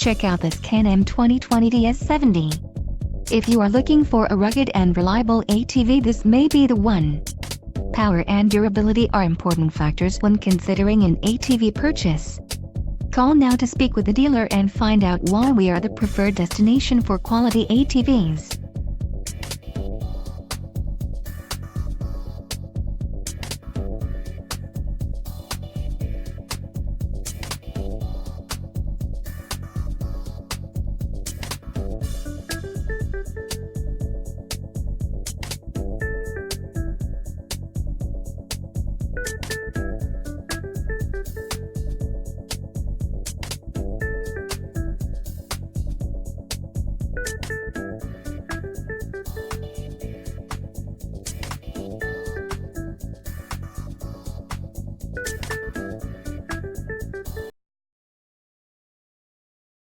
Check out this Can-Am 2020 DS70. If you are looking for a rugged and reliable ATV, this may be the one. Power and durability are important factors when considering an ATV purchase. Call now to speak with the dealer and find out why we are the preferred destination for quality ATVs.